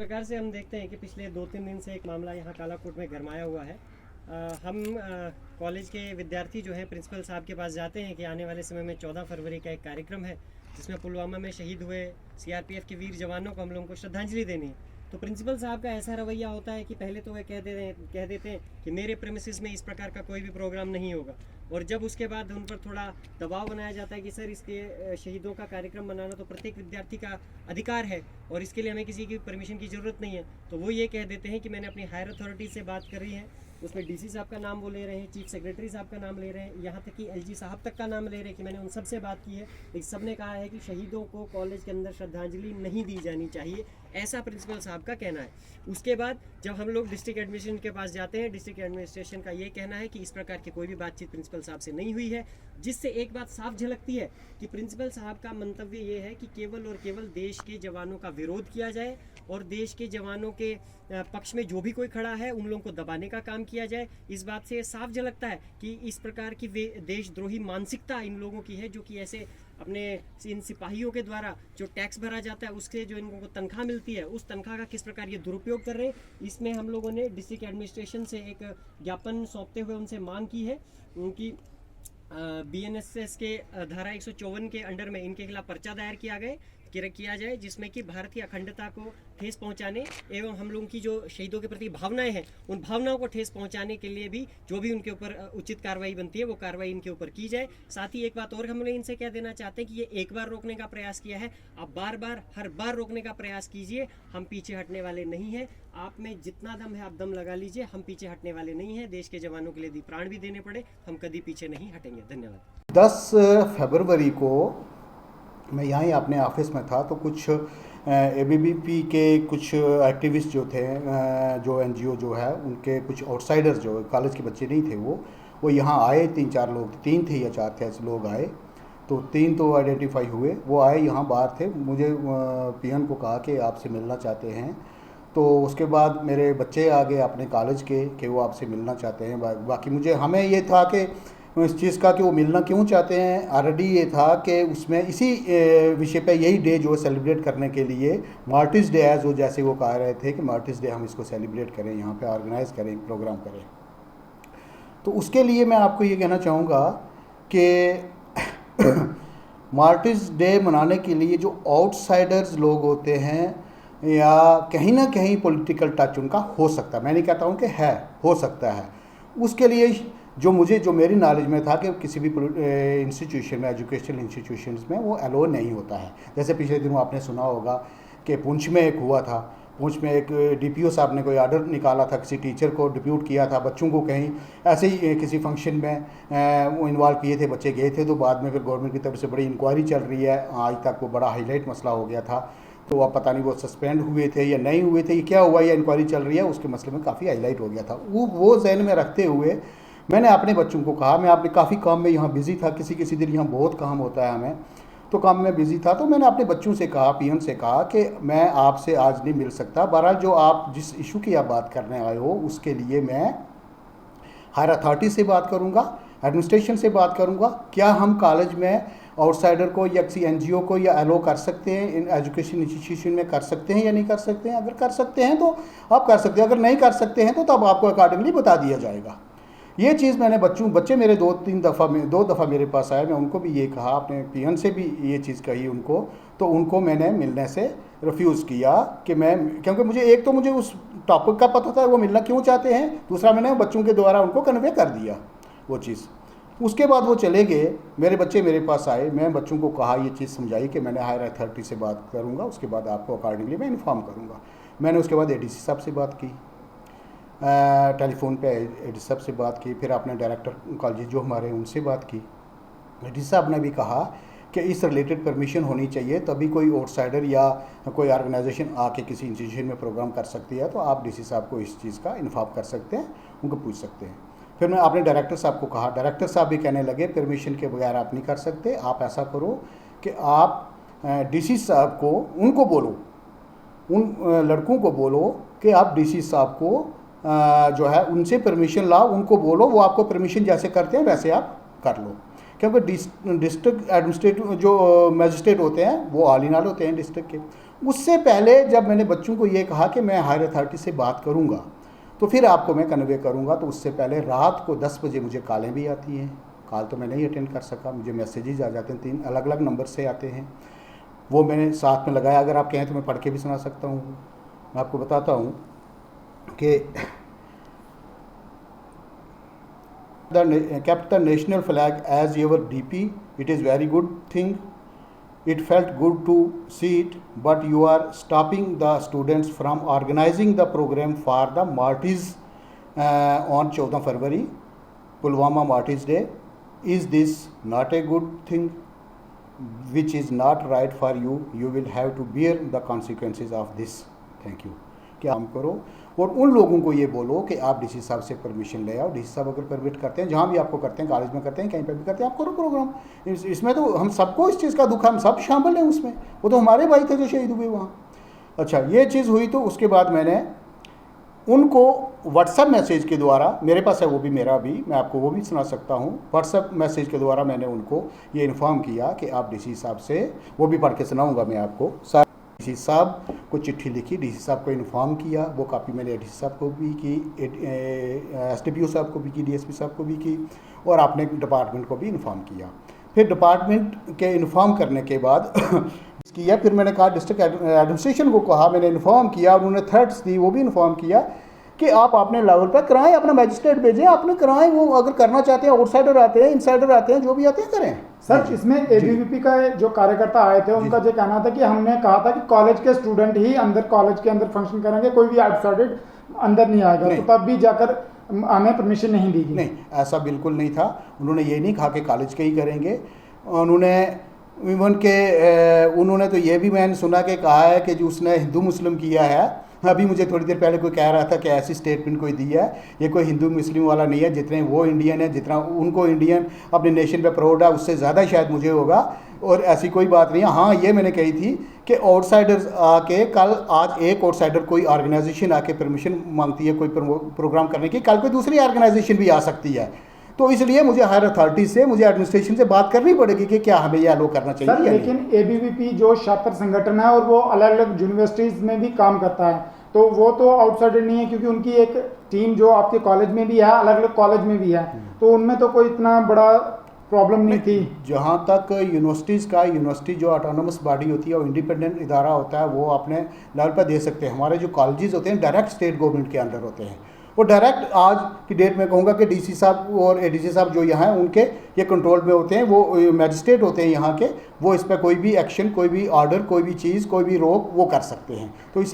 प्रकार से हम देखते हैं कि पिछले 2-3 दिन से एक मामला यहाँ कालाकोट में गरमाया हुआ है। हम कॉलेज के विद्यार्थी जो हैं प्रिंसिपल साहब के पास जाते हैं कि आने वाले समय में 14 फरवरी का एक कार्यक्रम है जिसमें पुलवामा में शहीद हुए सीआरपीएफ के वीर जवानों को हम लोगों को श्रद्धांजलि देनी है। तो प्रिंसिपल साहब का ऐसा रवैया होता है कि पहले तो वह कह देते हैं कि मेरे प्रेमिसेस में इस प्रकार का कोई भी प्रोग्राम नहीं होगा, और जब उसके बाद उन पर थोड़ा दबाव बनाया जाता है कि सर इसके शहीदों का कार्यक्रम मनाना तो प्रत्येक विद्यार्थी का अधिकार है और इसके लिए हमें किसी की परमिशन की ज़रूरत नहीं है, तो वो ये कह देते हैं कि मैंने अपनी हायर अथॉरिटी से बात करी है। उसमें डीसी साहब का नाम वो ले रहे हैं, चीफ सेक्रेटरी साहब का नाम ले रहे हैं, यहाँ तक कि एलजी साहब तक का नाम ले रहे हैं कि मैंने उन सब से बात की है, लेकिन सब ने कहा है कि शहीदों को कॉलेज के अंदर श्रद्धांजलि नहीं दी जानी चाहिए, ऐसा प्रिंसिपल साहब का कहना है। उसके बाद जब हम लोग डिस्ट्रिक्ट एडमिनिस्ट्रेशन के पास जाते हैं, डिस्ट्रिक्ट एडमिनिस्ट्रेशन का ये कहना है कि इस प्रकार की कोई भी बातचीत प्रिंसिपल साहब से नहीं हुई है, जिससे एक बात साफ झलकती है कि प्रिंसिपल साहब का मंतव्य ये है कि केवल और केवल देश के जवानों का विरोध किया जाए और देश के जवानों के पक्ष में जो भी कोई खड़ा है उन लोगों को दबाने का काम किया जाए। इस बात से साफ झलकता है कि इस प्रकार की देशद्रोही मानसिकता इन लोगों की है, जो कि ऐसे अपने इन सिपाहियों के द्वारा जो टैक्स भरा जाता है उससे जो इनको तनख्वाह मिलती है उस तनख्वाह का किस प्रकार ये दुरुपयोग कर रहे हैं। इसमें हम लोगों ने डिस्ट्रिक्ट एडमिनिस्ट्रेशन से एक ज्ञापन सौंपते हुए उनसे मांग की है उनकी बीएनएसएस के धारा 154 के अंडर में इनके खिलाफ पर्चा दायर किया जाए, जिसमें कि भारतीय अखंडता को ठेस पहुंचाने एवं हम लोगों की जो शहीदों के प्रति भावनाएं हैं उन भावनाओं को ठेस पहुंचाने के लिए भी जो भी उनके ऊपर उचित कार्रवाई बनती है वो कार्रवाई इनके ऊपर की जाए। साथ ही एक बात और हम लोग इनसे कह देना चाहते हैं कि ये एक बार रोकने का प्रयास किया है, आप बार बार हर बार रोकने का प्रयास कीजिए, हम पीछे हटने वाले नहीं हैं। आप में जितना दम है आप दम लगा लीजिए, हम पीछे हटने वाले नहीं हैं। देश के जवानों के लिए यदि प्राण भी देने पड़े हम कभी पीछे नहीं हटेंगे। धन्यवाद। 10 फरवरी को मैं यहाँ ही अपने ऑफिस में था, तो कुछ एबीवीपी के कुछ एक्टिविस्ट जो थे, जो एनजीओ जो है उनके कुछ आउटसाइडर्स जो कॉलेज के बच्चे नहीं थे वो यहाँ आए। 3-4 लोग, 3 थे या 4 थे ऐसे लोग आए, तो 3 तो आइडेंटिफाई हुए। वो आए यहाँ बाहर थे, मुझे पीएन को कहा कि आपसे मिलना चाहते हैं। तो उसके बाद मेरे बच्चे आ गए अपने कॉलेज के कि वो आपसे मिलना चाहते हैं। बाकी हमें ये था कि इस चीज़ का कि वो मिलना क्यों चाहते हैं, ऑलरेडी ये था कि उसमें इसी विषय पे यही डे जो सेलिब्रेट करने के लिए मार्टिस डे है, जो जैसे वो कह रहे थे कि मार्टिस डे हम इसको सेलिब्रेट करें, यहाँ पे ऑर्गेनाइज करें, प्रोग्राम करें। तो उसके लिए मैं आपको ये कहना चाहूँगा कि मार्टिस डे मनाने के लिए जो आउटसाइडर्स लोग होते हैं या कहीं ना कहीं पॉलिटिकल टच उनका हो सकता है, मैं नहीं कहता हूँ कि है, हो सकता है, उसके लिए जो मेरी नॉलेज में था कि किसी भी इंस्टीट्यूशन में, एजुकेशनल इंस्टीट्यूशंस में वो अलो नहीं होता है। जैसे पिछले दिनों आपने सुना होगा कि पुंछ में एक हुआ था, पुंछ में एक डीपीओ साहब ने कोई ऑर्डर निकाला था, किसी टीचर को डिप्यूट किया था, बच्चों को कहीं ऐसे ही किसी फंक्शन में वो इन्वॉल्व किए थे, बच्चे गए थे, तो बाद में फिर गवर्नमेंट की तरफ से बड़ी इंक्वायरी चल रही है। आज तक वो बड़ा हाईलाइट मसला हो गया था, तो अब पता नहीं वो सस्पेंड हुए थे या नहीं हुए थे, ये क्या हुआ, या इंक्वायरी चल रही है, उसके मसले में काफ़ी हाईलाइट हो गया था। वो जहन में रखते हुए मैंने अपने बच्चों को कहा, मैं अपने काफ़ी काम में यहाँ बिज़ी था, किसी दिन यहाँ बहुत काम होता है हमें, तो काम में बिज़ी था, तो मैंने अपने बच्चों से कहा, पीएन से कहा कि मैं आपसे आज नहीं मिल सकता। बहरहाल जो आप जिस इशू की आप बात करने आए हो उसके लिए मैं हायर अथॉरिटी से बात करूँगा, एडमिनिस्ट्रेशन से बात करूँगा, क्या हम कॉलेज में आउटसाइडर को या किसी एनजीओ को या अलो कर सकते हैं, इन एजुकेशन इंस्टीट्यूशन में कर सकते हैं या नहीं कर सकते हैं। अगर कर सकते हैं तो आप कर सकते हैं, अगर नहीं कर सकते हैं तो तब आपको अकॉर्डिंगली बता दिया जाएगा। ये चीज़ मैंने बच्चे मेरे 2 दफ़ा मेरे पास आए, मैं उनको भी ये कहा, अपने पीएन से भी ये चीज़ कही उनको, तो उनको मैंने मिलने से रिफ्यूज़ किया कि क्योंकि मुझे उस टॉपिक का पता था वो मिलना क्यों चाहते हैं, दूसरा मैंने बच्चों के द्वारा उनको कन्वे कर दिया वो चीज़। उसके बाद वो चले गए, मेरे बच्चे मेरे पास आए, मैं बच्चों को कहा, ये चीज़ समझाई कि मैंने हायर अथॉरिटी से बात करूँगा, उसके बाद आपको अकॉर्डिंगली मैं इन्फॉर्म करूँगा। मैंने उसके बाद एडीसी साहब से बात की, टेलीफोन पे एडीसी साहब से बात की, फिर अपने डायरेक्टर कॉलेज जो हमारे उनसे बात की। एडीसी साहब ने भी कहा कि इस रिलेटेड परमिशन होनी चाहिए, तभी कोई आउटसाइडर या कोई ऑर्गेनाइजेशन आके किसी इंस्टीट्यूशन में प्रोग्राम कर सकती है, तो आप डीसी साहब को इस चीज़ का इन्फॉर्म कर सकते हैं, उनको पूछ सकते हैं। फिर मैं अपने डायरेक्टर साहब को कहा, डायरेक्टर साहब भी कहने लगे परमिशन के बगैर आप नहीं कर सकते, आप ऐसा करो कि आप डीसी साहब को उनको बोलो, उन लड़कों को बोलो कि आप डीसी साहब को जो है उनसे परमिशन लाओ, उनको बोलो वो आपको परमिशन जैसे करते हैं वैसे आप कर लो। क्योंकि डिस्ट्रिक्ट एडमिनिस्ट्रेटिव जो मजिस्ट्रेट होते हैं वो ऑल इन ऑल होते हैं डिस्ट्रिक्ट के, उससे पहले जब मैंने बच्चों को ये कहा कि मैं हायर अथॉरिटी से बात करूँगा तो फिर आपको मैं कन्वे करूँगा, तो उससे पहले रात को 10 बजे मुझे कॉलें भी आती हैं। कॉल तो मैं नहीं अटेंड कर सका, मुझे मैसेजेस आ जाते हैं, 3 अलग अलग नंबर से आते हैं, वो मैंने साथ में लगाया। अगर आप कहें तो मैं पढ़ के भी सुना सकता हूँ। मैं आपको बताता हूँ कि kept the national flag as your DP. It is very good thing. It felt good to see it, but you are stopping the students from organizing the program for the Martyrs on 14 February, Pulwama Martyrs Day. Is this not a good thing? Which is not right for you. You will have to bear the consequences of this. Thank you. क्या काम करो और उन लोगों को ये बोलो कि आप डीसी साहब से परमिशन ले आओ। डीसी साहब अगर परमिट करते हैं, जहाँ भी आपको करते हैं, कॉलेज में करते हैं, कहीं पर भी करते हैं, आप करो प्रोग्राम। इसमें तो हम सबको इस चीज़ का दुख है, हम सब शामिल हैं उसमें। वो तो हमारे भाई थे जो शहीद हुए वहाँ। अच्छा, ये चीज़ हुई तो उसके बाद मैंने उनको व्हाट्सएप मैसेज के द्वारा, मेरे पास है वो भी, मेरा भी, मैं आपको वो भी सुना सकता हूँ। व्हाट्सएप मैसेज के द्वारा मैंने उनको ये इन्फॉर्म किया कि आप डीसी साहब से, वो भी पढ़ के सुनाऊँगा मैं आपको। डीसी साहब को चिट्ठी लिखी, डीसी साहब को इन्फॉर्म किया, वो कॉपी मैंने डीसी साहब को भी की, एसडीपीओ साहब को भी की, डीएसपी साहब को भी की, और आपने डिपार्टमेंट को भी इन्फॉर्म किया। फिर डिपार्टमेंट के इन्फॉर्म करने के बाद किया, फिर मैंने कहा डिस्ट्रिक्ट एडमिनिस्ट्रेशन को कहा, मैंने इन्फॉर्म किया, उन्होंने थ्रेट्स दी, वो भी इन्फॉर्म किया कि आप अपने लेवल पर कराएं, अपना मैजिस्ट्रेट भेजें, आपने कराएं। वो अगर करना चाहते हैं, आउटसाइडर आते हैं, इनसाइडर आते हैं, जो भी आते हैं करें। सर, इसमें एबीवीपी का जो कार्यकर्ता आए थे, उनका जो कहना था कि हमने कहा था कि कॉलेज के स्टूडेंट ही अंदर कॉलेज के अंदर फंक्शन करेंगे, कोई भी आउटसाइडर अंदर नहीं आएगा, तो तब भी जाकर हमें परमिशन नहीं दी गई। नहीं, ऐसा बिल्कुल नहीं था। उन्होंने ये नहीं कहा कि कॉलेज के ही करेंगे। उन्होंने इवन के उन्होंने तो ये भी मैंने सुना कि कहा है कि जो उसने हिंदू मुस्लिम किया है, अभी मुझे थोड़ी देर पहले कोई कह रहा था कि ऐसी स्टेटमेंट कोई दी है, ये कोई हिंदू मुस्लिम वाला नहीं है। जितने वो इंडियन है, जितना उनको इंडियन अपने नेशन पे प्राउड है, उससे ज़्यादा शायद मुझे होगा। और ऐसी कोई बात नहीं है। हाँ, ये मैंने कही थी कि आउटसाइडर्स आके, कल आज एक आउटसाइडर कोई ऑर्गेनाइजेशन आके परमिशन मांगती है कोई प्रोग्राम करने की, कल कोई दूसरी ऑर्गेनाइजेशन भी आ सकती है। तो इसलिए मुझे हायर अथॉरिटी से, मुझे एडमिनिस्ट्रेशन से बात करनी पड़ेगी कि क्या हमें यह अलो करना चाहिए। सर, लेकिन एबीवीपी जो छात्र संगठन है और वो अलग अलग यूनिवर्सिटीज़ में भी काम करता है, तो वो तो आउटसाइडर नहीं है, क्योंकि उनकी एक टीम जो आपके कॉलेज में भी है, अलग अलग कॉलेज में भी है, तो उनमें तो कोई इतना बड़ा प्रॉब्लम नहीं थी। जहाँ तक यूनिवर्सिटीज़ का, यूनिवर्सिटी जो ऑटोनोमस बॉडी होती है, वो इंडिपेंडेंट इदारा होता है, वो अपने लेवल पर दे सकते हैं। हमारे जो कॉलेजेस होते हैं डायरेक्ट स्टेट गवर्नमेंट के अंडर होते हैं। वो डायरेक्ट आज की डेट में कहूँगा कि डीसी साहब और एडीसी साहब जो यहाँ हैं, उनके ये कंट्रोल में होते हैं, वो मैजिस्ट्रेट होते हैं यहाँ के, वो इस पर कोई भी एक्शन, कोई भी ऑर्डर, कोई भी चीज़, कोई भी रोक वो कर सकते हैं। तो इस